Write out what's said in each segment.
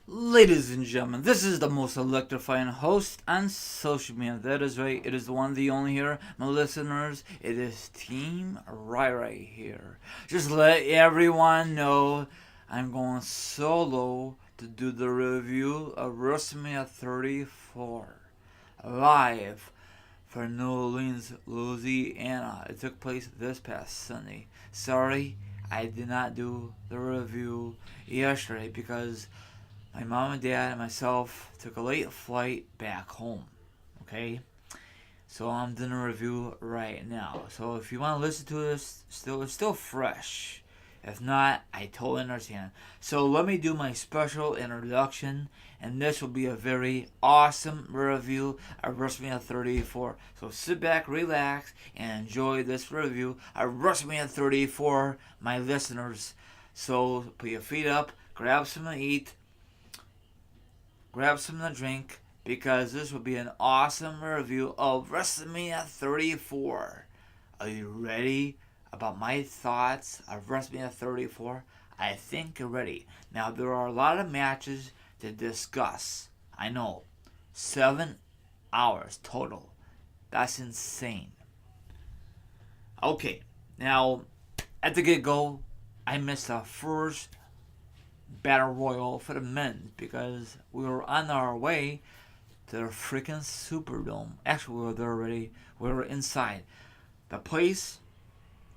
Ladies and gentlemen, this is the most electrifying host on social media. That is right, it is the one, the only here. My listeners, it is Team Rai here. Just let everyone know I'm going solo to do the review of WrestleMania 34 live for New Orleans, Louisiana. It took place this past Sunday. Sorry, I did not do the review yesterday because my mom and dad and myself took a late flight back home. Okay? So I'm doing a review right now. So if you want to listen to this, it's still fresh. If not, I totally understand. So let me do my special introduction, and this will be a very awesome review of WrestleMania 34. So sit back, relax, and enjoy this review of WrestleMania 34, my listeners. So put your feet up, grab something to eat, grab something to drink, because this will be an awesome review of WrestleMania 34. Are you ready about my thoughts of WrestleMania 34? I think you're ready. Now, there are a lot of matches to discuss. I know. 7 hours total. That's insane. Okay, now, at the get-go, I missed the first Battle Royal for the men because we were on our way to the freaking Superdome. Actually, we were there already. We were inside. The place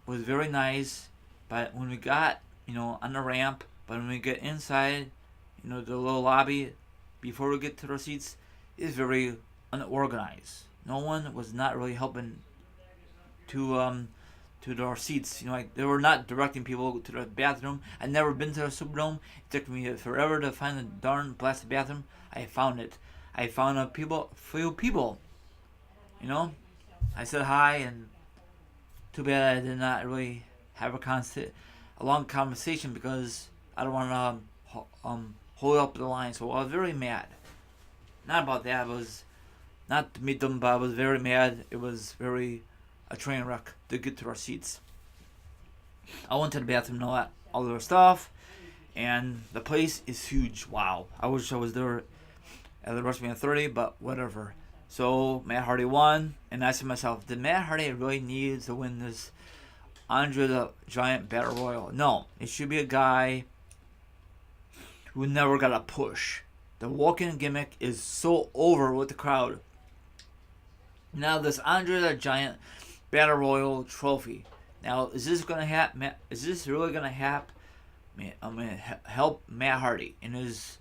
was very nice, but when we got, on the ramp, but when we get inside, the little lobby, before we get to the seats, is very unorganized. No one was not really helping to our seats. Like they were not directing people to the bathroom. I'd never been to a Superdome. It took me forever to find the darn plastic bathroom. I found it. I found few people. I said hi, and too bad I did not really have a long conversation because I don't want to hold up the line. So I was very mad. Not about that. I was not to meet them, but I was very mad. It was very a train wreck to get to our seats. I went to the bathroom and all their stuff, and the place is huge. Wow. I wish I was there at the WrestleMania 30, but whatever. So Matt Hardy won, and I said to myself, did Matt Hardy really need to win this Andre the Giant Battle Royal? No. It should be a guy who never got a push. The walk-in gimmick is so over with the crowd. Now this Andre the Giant Battle Royal trophy. Now, is this gonna happen? Is this really gonna happen? Help Matt Hardy in his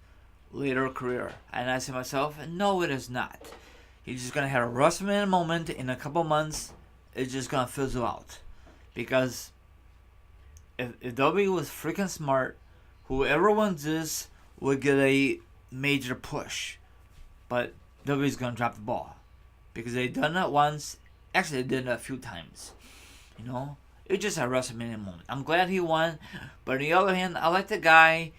later career? And I said to myself, no, it is not. He's just gonna have a WrestleMania moment in a couple months. It's just gonna fizzle out, because if W was freaking smart, whoever wins this would get a major push. But W's gonna drop the ball because they done it once. Actually, they did it a few times. It's just a WrestleMania moment. I'm glad he won, but on the other hand, I like the guy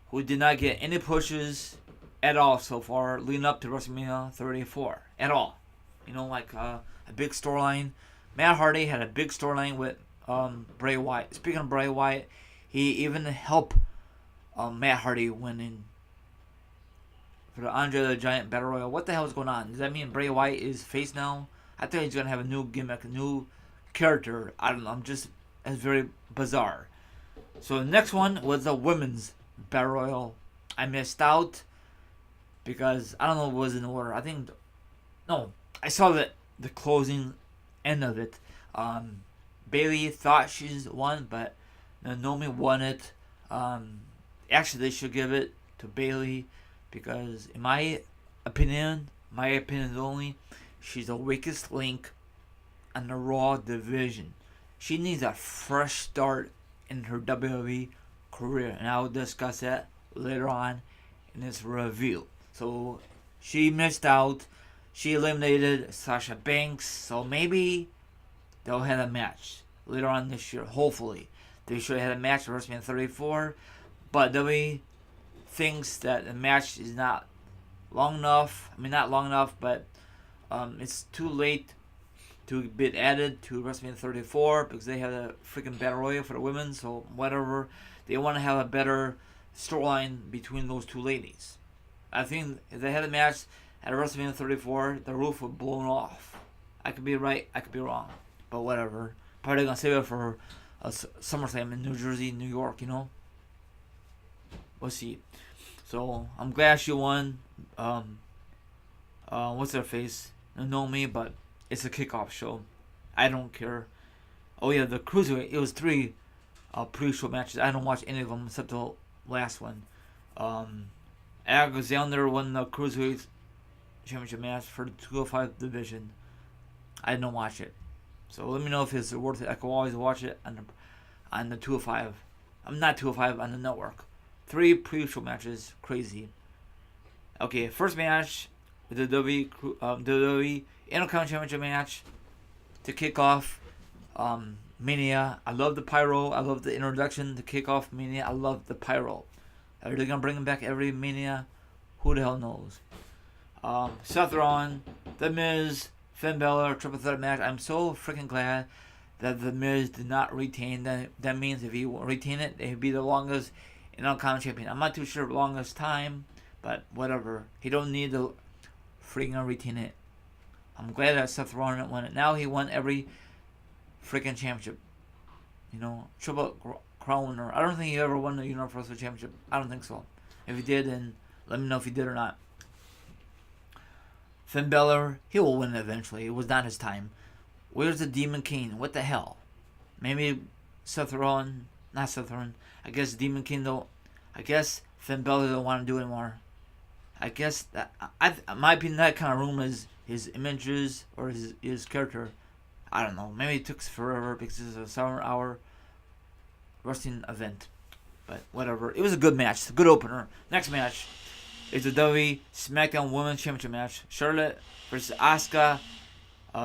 who did not get any pushes at all so far leading up to WrestleMania 34 at all. Like a big storyline. Matt Hardy had a big storyline with Bray Wyatt. Speaking of Bray Wyatt, he even helped Matt Hardy winning for the Andre the Giant Battle Royal. What the hell is going on? Does that mean Bray Wyatt is face now? I think he's going to have a new gimmick, a new character. I don't know. It's very bizarre. So the next one was the women's Battle Royal. I missed out because I don't know what was in order. I saw the closing end of it. Bailey thought she's won, but Naomi won it. Actually, they should give it to Bailey because, in my opinion only, she's the weakest link in the Raw division. She needs a fresh start in her WWE career, and I'll discuss that later on in this review. So she missed out. She eliminated Sasha Banks, so maybe they'll have a match later on this year. Hopefully, they should have had a match at WrestleMania 34, but WWE thinks that the match is not long enough. Not long enough, but it's too late to be added to WrestleMania 34 because they have a freaking Battle Royal for the women. So whatever, they want to have a better storyline between those two ladies. I think if they had a match at WrestleMania 34, the roof would blown off. I could be right, I could be wrong, but whatever. Probably gonna save it for a SummerSlam in New Jersey, New York. We'll see. So I'm glad she won. What's her face? You know me, but it's a kickoff show. I don't care. Oh yeah, the cruiserweight. It was 3 pre-show matches. I don't watch any of them except the last one. Alexander won the cruiserweight championship match for the 205 division. I didn't watch it, so let me know if it's worth it. I can always watch it on the 205. I'm not 205 on the network. 3 pre-show matches, crazy. Okay, first match with the WWE Intercontinental Championship match to kick off Mania. I love the pyro. I love the introduction to kick off Mania. I love the pyro. Are they gonna bring him back every Mania? Who the hell knows? Seth Rollins, The Miz, Finn Balor, triple threat match. I'm so freaking glad that The Miz did not retain. That means if he retain it, he'd be the longest Intercontinental champion. I'm not too sure longest time, but whatever. He don't need to freaking retain it. I'm glad that Seth Rollins won it. Now he won every freaking championship. Triple crown winner. I don't think he ever won the Universal Championship. I don't think so. If he did, then let me know if he did or not. Finn Balor, he will win eventually. It was not his time. Where's the Demon King? What the hell? Maybe Seth Rollins, not Seth Rollins. I guess Demon King though. I guess Finn Balor don't want to do it anymore. I guess that my opinion, that kind of ruins his images or his character. I don't know. Maybe it took forever because it's a 7-hour wrestling event. But whatever. It was a good match. A good opener. Next match is the WWE SmackDown Women's Championship match. Charlotte versus Asuka.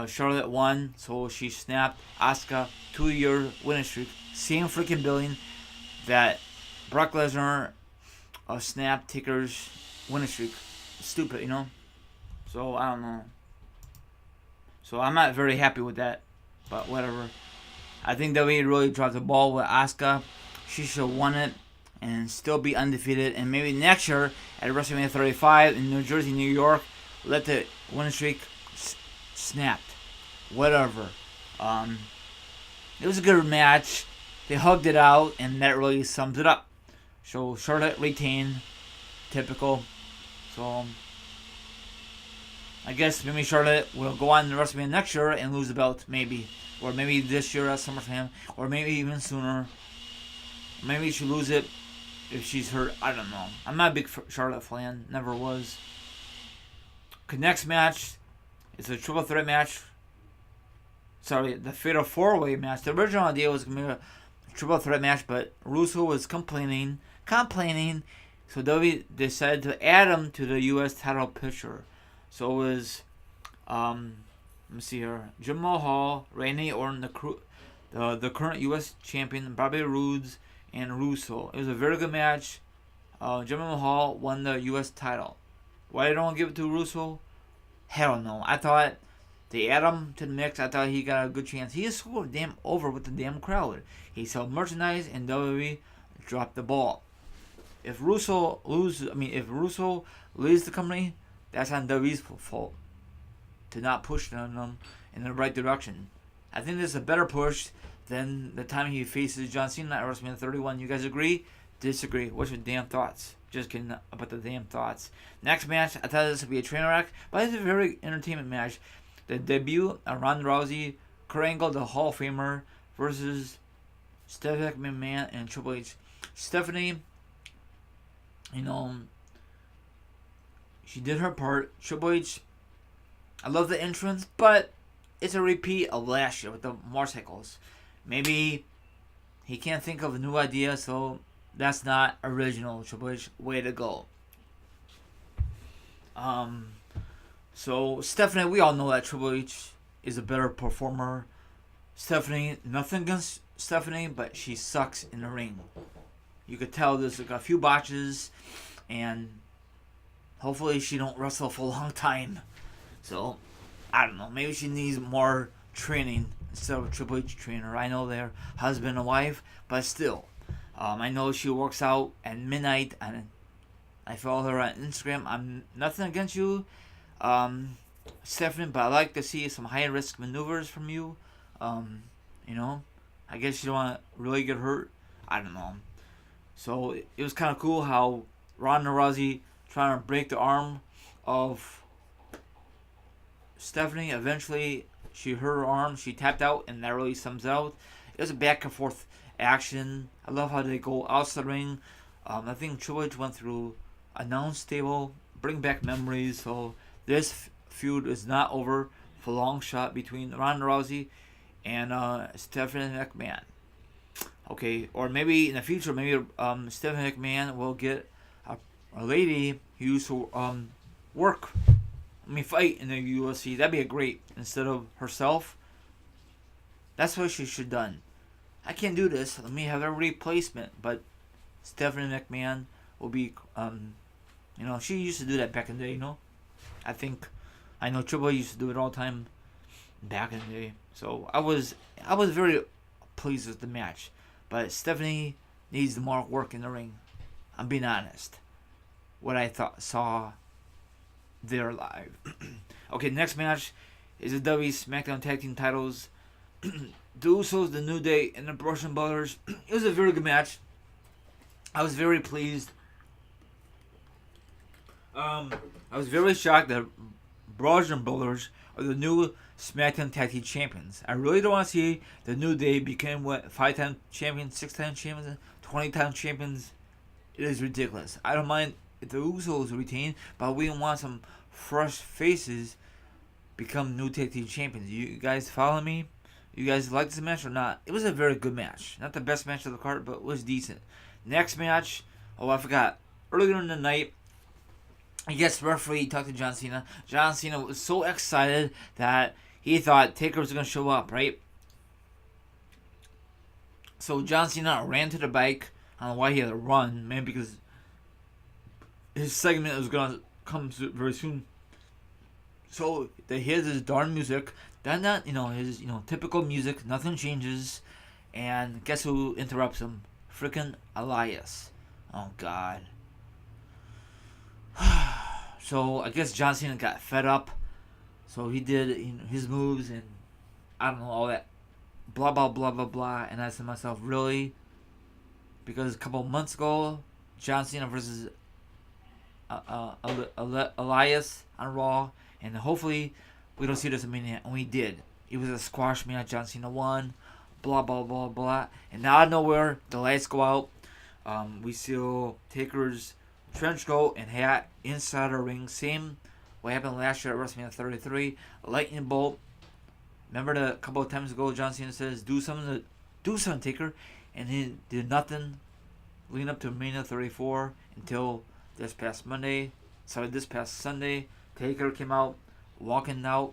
Charlotte won, so she snapped Asuka 2-year winning streak. Same freaking billing that Brock Lesnar snapped Taker's winning streak. Stupid, So I don't know. So I'm not very happy with that, but whatever. I think WWE really dropped the ball with Asuka. She should have won it and still be undefeated. And maybe next year at WrestleMania 35 in New Jersey, New York, let the winning streak snapped. Whatever. It was a good match. They hugged it out, and that really sums it up. So Charlotte retained. Typical. So I guess maybe Charlotte will go on to WrestleMania next year and lose the belt, maybe. Or maybe this year at SummerSlam. Or maybe even sooner. Maybe she lose it if she's hurt. I don't know. I'm not a big Charlotte fan. Never was. Okay, next match is a triple threat match. Sorry, the Fatal 4-Way match. The original idea was going to be a triple threat match, but Russo was complaining. So WWE decided to add him to the U.S. title picture. So it was, let me see here, Jim Mahal, Randy Orton, the current U.S. champion, Bobby Roode, and Russo. It was a very good match. Jim Mahal won the U.S. title. Why they don't give it to Russo? Hell no. I thought they add him to the mix. I thought he got a good chance. He is so damn over with the damn crowd. He sold merchandise, and WWE dropped the ball. If Russo leaves the company, that's on WWE's fault to not push them in the right direction. I think this is a better push than the time he faces John Cena at WrestleMania 31. You guys agree? Disagree? What's your damn thoughts? Just kidding about the damn thoughts. Next match, I thought this would be a train wreck, but it's a very entertainment match. The debut of Ronda Rousey, Kurt Angle, the Hall of Famer, versus Stephanie McMahon and Triple H. Stephanie, she did her part. Triple H, I love the entrance, but it's a repeat of last year with the motorcycles. Maybe he can't think of a new idea, so that's not original. Triple H, way to go. So Stephanie, we all know that Triple H is a better performer. Stephanie, nothing against Stephanie, but she sucks in the ring. You could tell there's like a few botches, and hopefully she don't wrestle for a long time. So, I don't know. Maybe she needs more training instead of a Triple H trainer. I know they're husband and wife, but still. I know she works out at midnight, and I follow her on Instagram. I'm nothing against you, um, Stephanie, but I like to see some high risk maneuvers from you. Um, you know, I guess you don't want to really get hurt. I don't know. So it was kind of cool how Ronda Rousey trying to break the arm of Stephanie. Eventually, she hurt her arm. She tapped out, and that really sums it out. It was a back and forth action. I love how they go outside the ring. I think Triple H went through announce table, bring back memories. So this feud is not over for a long shot between Ronda Rousey and Stephanie McMahon. Okay, or maybe in the future, maybe Stephanie McMahon will get a lady who used to work, fight in the UFC. That'd be a great, instead of herself. That's what she should have done. I can't do this. Let me have a replacement. But Stephanie McMahon will be, she used to do that back in the day, I know Triple H used to do it all the time back in the day. So I was very pleased with the match. But Stephanie needs more work in the ring. I'm being honest. What I saw there live. Okay, next match is the WWE SmackDown Tag Team titles. The Usos, the New Day, and the Brushing Brothers. It was a very good match. I was very pleased. I was very shocked that Brushing Brothers are the new SmackDown Tag Team Champions. I really don't want to see the New Day become 5-time champions, 6-time champions, 20-time champions. It is ridiculous. I don't mind if the Usos retain, but we want some fresh faces become new tag team champions. You guys follow me? You guys like this match or not? It was a very good match. Not the best match of the card, but it was decent. Next match, I forgot. Earlier in the night, I guess referee talked to John Cena. John Cena was so excited that he thought Taker was going to show up, right? So John Cena ran to the bike. I don't know why he had to run, man, because his segment was going to come very soon. So they hear this darn music. Then that, his, typical music. Nothing changes. And guess who interrupts him? Freaking Elias. Oh, God. So I guess John Cena got fed up. So he did his moves and I don't know, all that blah, blah, blah, blah, blah. And I said to myself, really? Because a couple months ago, John Cena versus Elias on Raw. And hopefully we don't see this in Mania. And we did. It was a squash match. John Cena won. Blah, blah, blah, blah. And out of nowhere, the lights go out. We see Taker's trench coat and hat inside the ring. Same what happened last year at WrestleMania 33. Lightning bolt. Remember a couple of times ago, John Cena says, do something, Taker. And he did nothing leading up to Mania 34 until this past Sunday. Taker came out, walking out.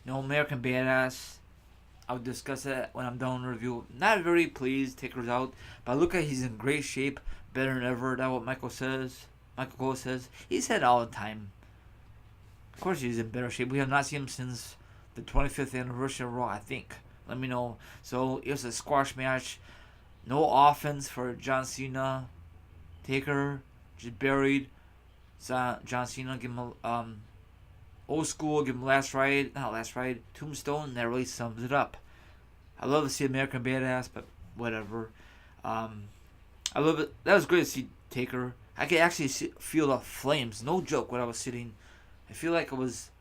American Badass. I'll discuss that when I'm done with the review. Not very pleased Taker's out, but look at he's in great shape, better than ever. That's what Michael Cole says. He said all the time. Of course he's in better shape. We have not seen him since the 25th anniversary of Raw, I think. Let me know. So it was a squash match. No offense for John Cena. Taker just buried John Cena. Give him old school. Give him Tombstone. That really sums it up. I love to see American Badass, but whatever. I love it. That was great to see Taker. I could actually feel the flames. No joke. When I was sitting, I feel like I was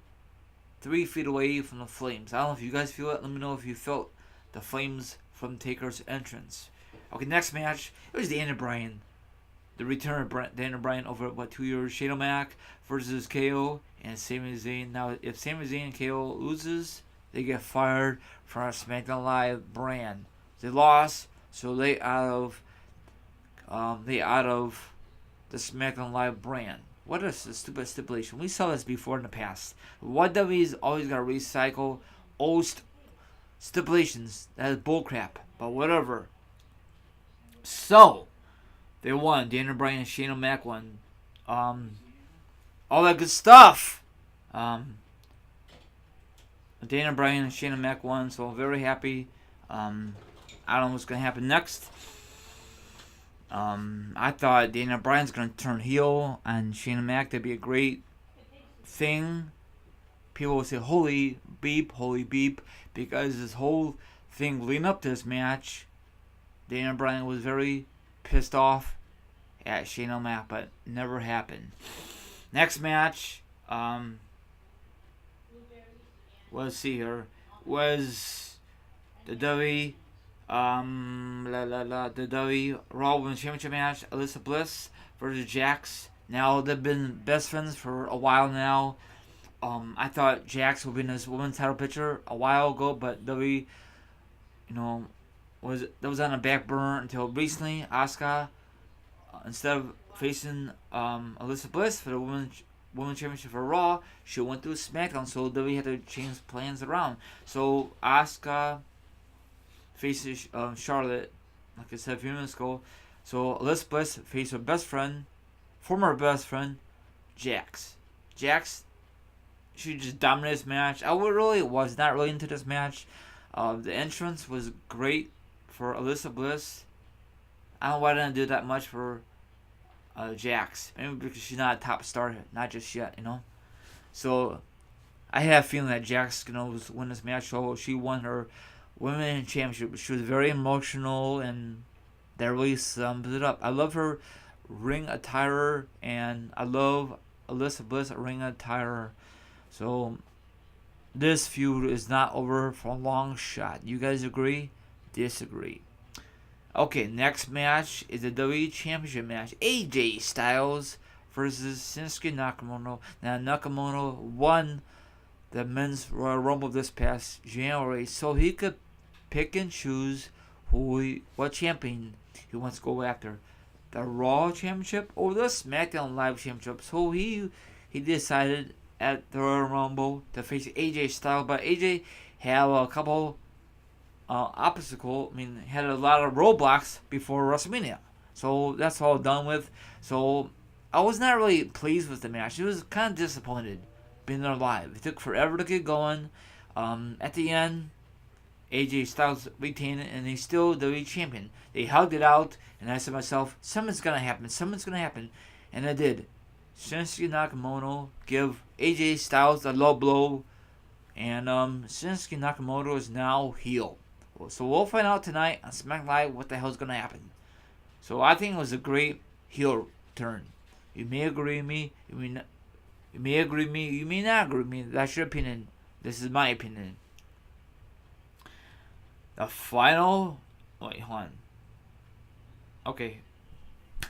3 feet away from the flames. I don't know if you guys feel it. Let me know if you felt the flames from Taker's entrance. Okay, next match. It was Daniel Bryan. The return of Daniel Bryan over 2 years. Shane O'Mac versus KO and Sami Zayn. Now, if Sami Zayn and KO loses, they get fired from our SmackDown Live brand. They lost, so they out of the SmackDown Live brand. What a stupid stipulation. We saw this before in the past. WWE's always got to recycle old stipulations. That is bullcrap. But whatever. So, they won. Daniel Bryan and Shane O'Mac won. All that good stuff. Daniel Bryan and Shane O'Mac won, so I'm very happy. I don't know what's going to happen next. I thought Daniel Bryan's gonna turn heel on Shane Mac. That'd be a great thing. People will say holy beep, because this whole thing leading up to this match, Daniel Bryan was very pissed off at Shane O'Mac, but never happened. Next match, let's see here, was the the W Raw Women's Championship match. Alyssa Bliss versus Jax. Now they've been best friends for a while now. I thought Jax would be in this women's title picture a while ago, but WWE, was on a back burner until recently. Asuka, instead of facing Alyssa Bliss for the women's championship for Raw, she went to SmackDown, so WWE had to change plans around. So Asuka faces Charlotte, like I said a few minutes ago. So Alyssa Bliss faces her best friend, former best friend, Jax. Jax, she just dominated this match. I was not really into this match. The entrance was great for Alyssa Bliss. I don't know why I didn't do that much for Jax. Maybe because she's not a top star, not just yet, So I have a feeling that Jax is going to win this match. So she won her women's championship. She was very emotional, and that really sums it up. I love her ring attire, and I love Alyssa Bliss ring attire. So this feud is not over for a long shot. You guys agree? Disagree? Okay, next match is the WWE Championship match. AJ Styles versus Shinsuke Nakamura. Now, Nakamura won the Men's Royal Rumble this past January, so he could pick and choose what champion he wants to go after. The Raw Championship or the SmackDown Live Championship. So he decided at the Royal Rumble to face AJ Styles, but AJ had a couple had a lot of roadblocks before WrestleMania. So that's all done with. So I was not really pleased with the match. It was kind of disappointed being there live. It took forever to get going. At the end, AJ Styles retained it, and he's still the WWE champion. They hugged it out, and I said to myself, something's going to happen. And it did. Shinsuke Nakamura give AJ Styles a low blow, and Shinsuke Nakamura is now heel. So we'll find out tonight on SmackDown Live what the hell's going to happen. So I think it was a great heel turn. You may agree with me. You may agree with me. You may not agree with me. That's your opinion. This is my opinion. The final... Wait, hold on. Okay.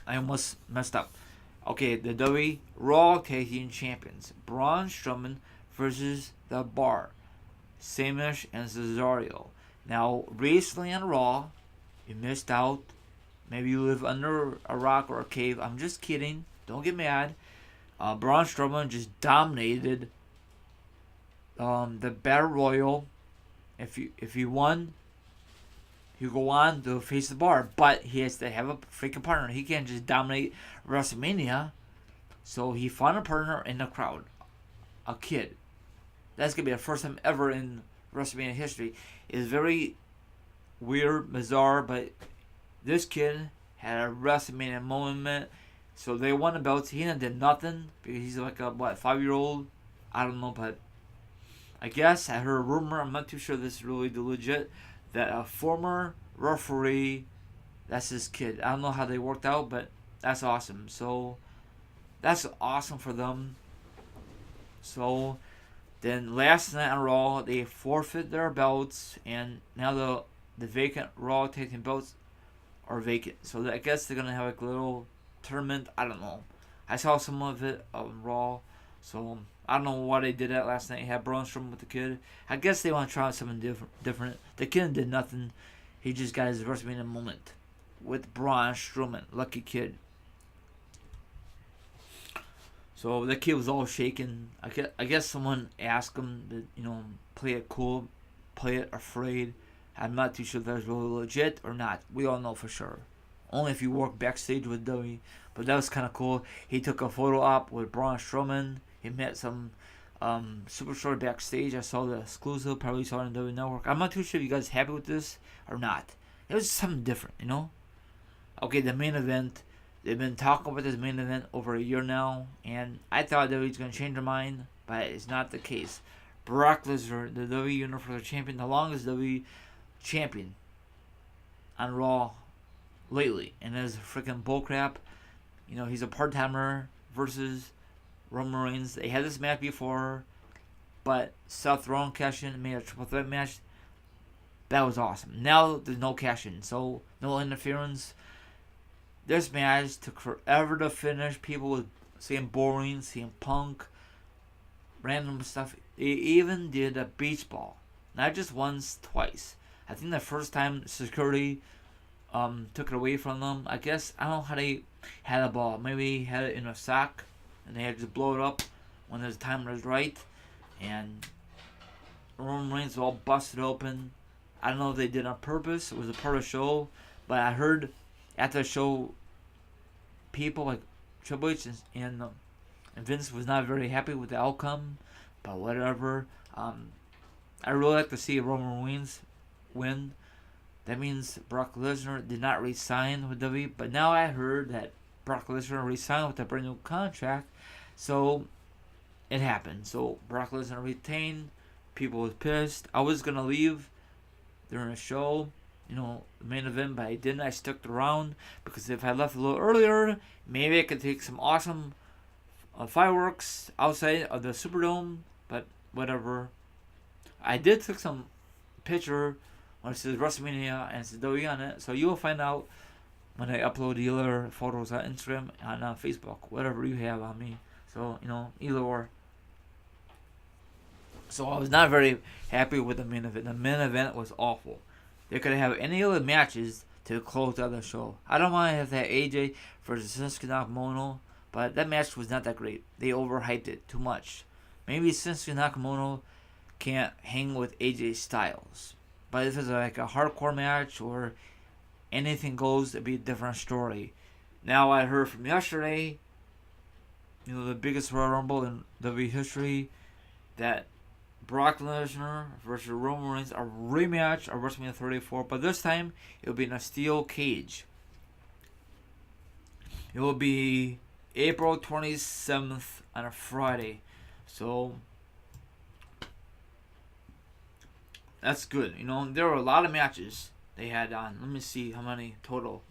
I almost messed up. Okay, the WWE Raw Tag Team Champions. Braun Strowman versus The Bar. Samish and Cesaro. Now, recently on Raw, you missed out. Maybe you live under a rock or a cave. I'm just kidding. Don't get mad. Braun Strowman just dominated the Battle Royal. If you won, you go on to face the Bar. But he has to have a freaking partner. He can't just dominate WrestleMania. So he found a partner in the crowd. A kid. That's going to be the first time ever in WrestleMania history. It's very weird, bizarre, but this kid had a WrestleMania moment. So they won the belts. He did nothing because he's like a 5-year-old. I don't know, but I guess I heard a rumor. I'm not too sure this is really legit. That a former referee, that's his kid. I don't know how they worked out, but that's awesome. So that's awesome for them. So then last night on Raw, they forfeit their belts, and now the vacant Raw Tag Team belts are vacant. So I guess they're gonna have like a little tournament. I don't know. I saw some of it on Raw, so I don't know why they did that last night. He had Braun Strowman with the kid. I guess they want to try something different. The kid did nothing. He just got his WrestleMania moment with Braun Strowman. Lucky kid. So the kid was all shaking. I guess someone asked him to, play it cool, play it afraid. I'm not too sure if that's really legit or not. We all know for sure. Only if you work backstage with WWE. But that was kind of cool. He took a photo op with Braun Strowman. He met some superstar backstage. I saw the exclusive. Probably saw it on WWE Network. I'm not too sure if you guys happy with this or not. It was something different, Okay, the main event. They've been talking about this main event over a year now, and I thought WWE was going to change their mind, but it's not the case. Brock Lesnar, the WWE Universal Champion, the longest WWE champion on Raw lately, and is freaking bullcrap. You know, he's a part timer versus Roman Reigns. They had this match before, but Seth Rollins cashed in and made a triple threat match. That was awesome. Now there's no cash in, so no interference. This match took forever to finish. People were saying boring, saying Punk, random stuff. They even did a beach ball, not just once, twice. I think the first time security took it away from them. I guess I don't know how they had a ball. Maybe had it in a sock and they had to just blow it up when the time was right. And Roman Reigns was all busted open. I don't know if they did it on purpose. It was a part of the show, but I heard after the show, people like Triple H and Vince was not very happy with the outcome. But whatever. I really like to see Roman Reigns win. That means Brock Lesnar did not re-sign with WWE, but now I heard that Brock Lesnar re-signed with a brand new contract, so it happened. So Brock Lesnar retained. People was pissed. I was gonna leave during the show, the main event, but I didn't. I stuck around because if I left a little earlier, maybe I could take some awesome fireworks outside of the Superdome. But whatever. I did take some picture when it says WrestleMania and it says WWE on it, so you will find out when I upload the other photos on Instagram and on Facebook, whatever you have on me. So either or. So I was not very happy with the main event. The main event was awful. They could have any other matches to close out the show. I don't want to have that AJ versus Shinsuke Nakamura, but that match was not that great. They overhyped it too much. Maybe Shinsuke Nakamura can't hang with AJ Styles. But if it's like a hardcore match or anything goes, it'd be a different story. Now I heard from yesterday, the biggest Royal Rumble in WWE history, that Brock Lesnar versus Roman Reigns, a rematch of WrestleMania 34, but this time it will be in a steel cage. It will be April 27th on a Friday. So that's good. There were a lot of matches they had on. Let me see how many total.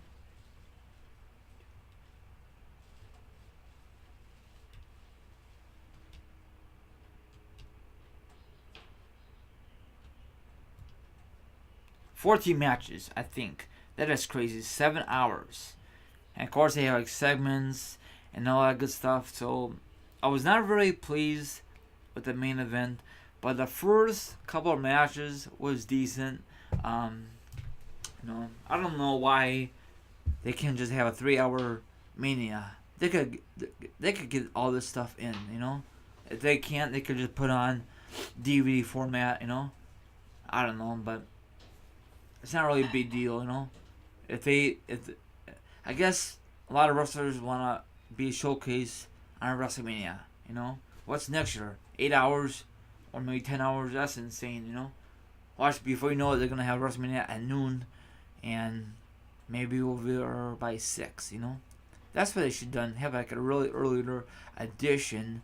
$14 matches, I think. That is crazy. 7 hours. And of course they have like segments and all that good stuff. So I was not very pleased with the main event, but the first couple of matches was decent. I don't know why they can't just have a 3-hour Mania. They could get all this stuff in. If they can't, they could just put on DVD format. I don't know, but it's not really a big deal. If I guess a lot of wrestlers wanna be showcased on WrestleMania. What's next year? 8 hours or maybe 10 hours? That's insane. Watch, before you know it, they're gonna have WrestleMania at noon, and maybe we'll be there by 6. That's what they should done. Have like a really earlier edition.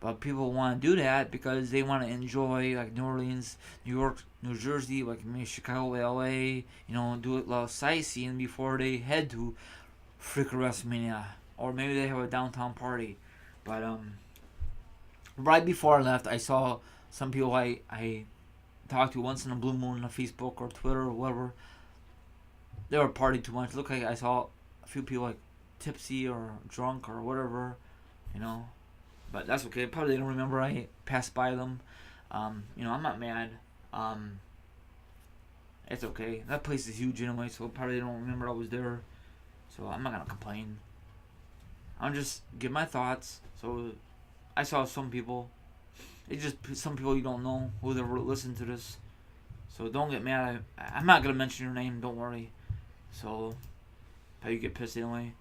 But people want to do that because they want to enjoy like New Orleans, New York, New Jersey, like maybe Chicago, LA. Do a lot of sightseeing before they head to freaking WrestleMania, or maybe they have a downtown party. But right before I left, I saw some people I talked to once in a blue moon on Facebook or Twitter or whatever. They were partying too much. Looked like I saw a few people like tipsy or drunk or whatever. But that's okay. Probably they don't remember I passed by them. I'm not mad. It's okay. That place is huge anyway, so probably they don't remember I was there. So I'm not gonna complain. I'm just give my thoughts. So I saw some people. It's just some people you don't know who ever listen to this. So don't get mad. I'm not gonna mention your name. Don't worry. So how you get pissed anyway.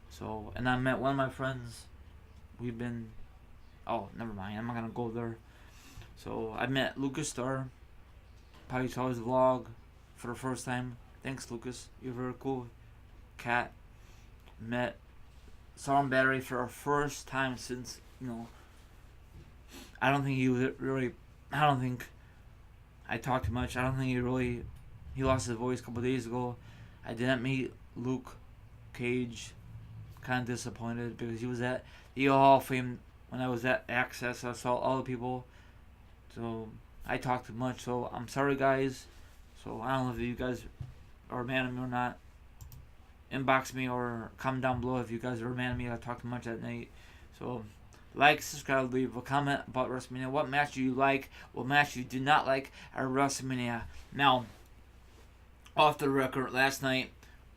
So and I met one of my friends. We've been. Oh, never mind. I'm not gonna go there. So I met Lucas Starr. Probably saw his vlog for the first time. Thanks, Lucas. You're very cool. cat. Saw him battery for our first time since, I don't think he was really. I don't think I talked too much. I don't think he lost his voice a couple days ago. I didn't meet Luke Cage. Kind of disappointed because he was at the Hall of Fame when I was at Access. I saw all the people. So I talked too much. So I'm sorry, guys. So I don't know if you guys are mad at me or not. Inbox me or comment down below if you guys are mad at me. I talked too much that night. So like, subscribe, leave a comment about WrestleMania. What match do you like? What match you did not like at WrestleMania? Now, off the record, last night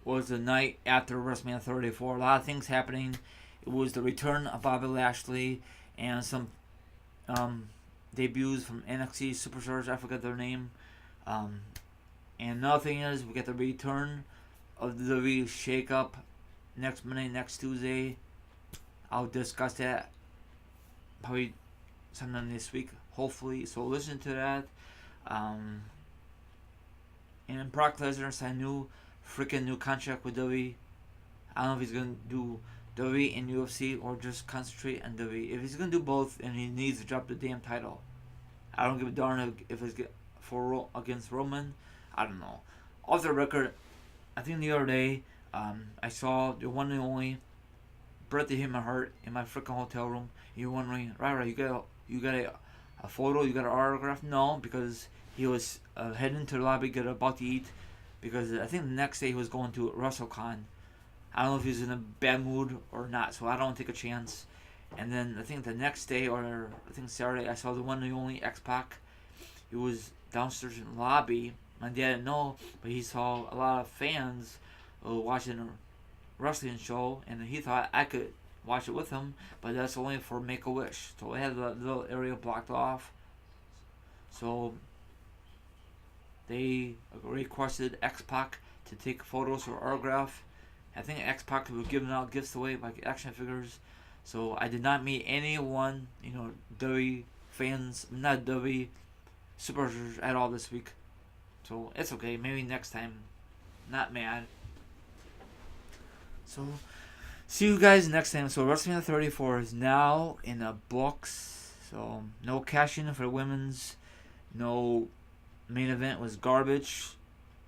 was the night after WrestleMania 34. A lot of things happening. It was the return of Bobby Lashley and some debuts from NXT Superstars. I forgot their name. And another thing is, we get the return of the WWE shakeup next Monday, next Tuesday. I'll discuss that probably sometime this week, hopefully. So listen to that. And Brock Lesnar signed new contract with WWE. I don't know if he's gonna do WWE and UFC or just concentrate on WWE. If he's gonna do both, and he needs to drop the damn title, I don't give a darn if it's against Roman. I don't know. Off the record, I think the other day, I saw the one and only Bret the Hitman Hart in my freaking hotel room. You're wondering, right, you got a photo, you got an autograph? No, because he was heading to the lobby, about to eat, because I think the next day he was going to WrestleCon. I don't know if he was in a bad mood or not, so I don't take a chance. And then I think the next day, or I think Saturday, I saw the one and only X-Pac. He was downstairs in the lobby. My dad didn't know, but he saw a lot of fans watching a wrestling show, and he thought I could watch it with him, but that's only for Make-A-Wish. So I had the little area blocked off. So they requested X-Pac to take photos or autograph. I think X-Pac was giving out gifts away, like action figures. So I did not meet anyone, WWE fans, not WWE superstars at all this week. So it's okay. Maybe next time. Not mad. So see you guys next time. So WrestleMania 34 is now in the books. So no cash in for the women's. No main event was garbage.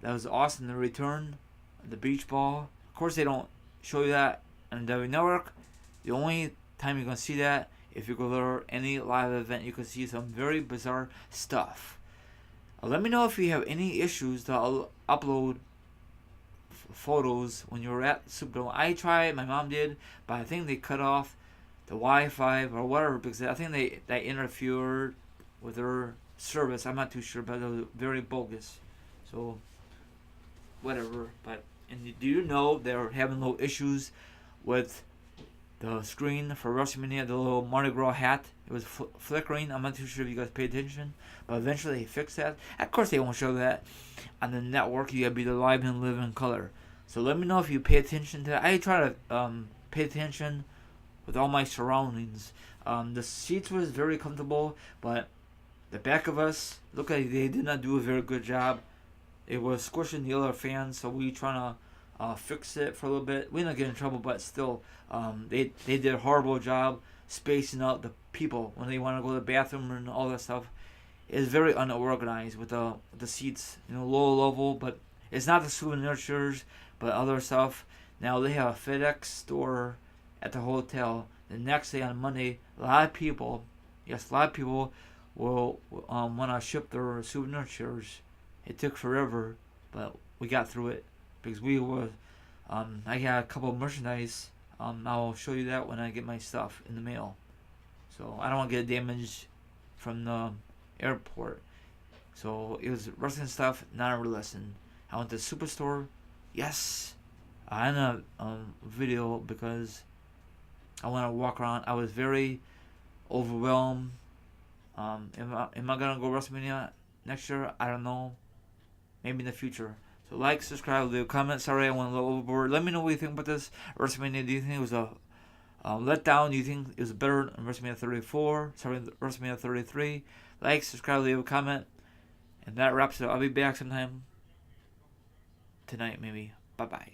That was awesome. The return, the beach ball. Of course, they don't show you that on WWE Network. The only time you're gonna see that if you go to any live event, you can see some very bizarre stuff. Let me know if you have any issues to upload photos when you were at Superdome. I tried, my mom did, but I think they cut off the Wi-Fi or whatever because I think they interfered with their service. I'm not too sure, but it was very bogus. So whatever. But do you know they're having little issues with the screen for WrestleMania, the little Mardi Gras hat? It was flickering. I'm not too sure if you guys paid attention, but eventually they fixed that. Of course, they won't show that on the network. You gotta be the live and live in color. So let me know if you pay attention to that. I try to pay attention with all my surroundings. The seats was very comfortable, but the back of us looked like they did not do a very good job. It was squishing the other fans, so we trying to fix it for a little bit. We didn't get in trouble, but still, they did a horrible job spacing out the people when they want to go to the bathroom and all that stuff. It's very unorganized with the seats, low level, but it's not the souvenir chairs, but other stuff. Now they have a FedEx store at the hotel. The next day on Monday, a lot of people will want to ship their souvenir chairs. It took forever, but we got through it because we were. I got a couple of merchandise. I'll show you that when I get my stuff in the mail. So I don't want to get damaged from the airport. So it was wrestling stuff, not a real lesson. I went to the Superstore. Yes, I had a video because I want to walk around. I was very overwhelmed. Am I gonna go WrestleMania next year? I don't know. Maybe in the future. So like, subscribe, leave a comment. Sorry I went a little overboard. Let me know what you think about this WrestleMania. Do you think it was a letdown? Do you think it was better than WrestleMania 34? Sorry, WrestleMania 33. Like, subscribe, leave a comment. And that wraps it up. I'll be back sometime tonight, maybe. Bye-bye.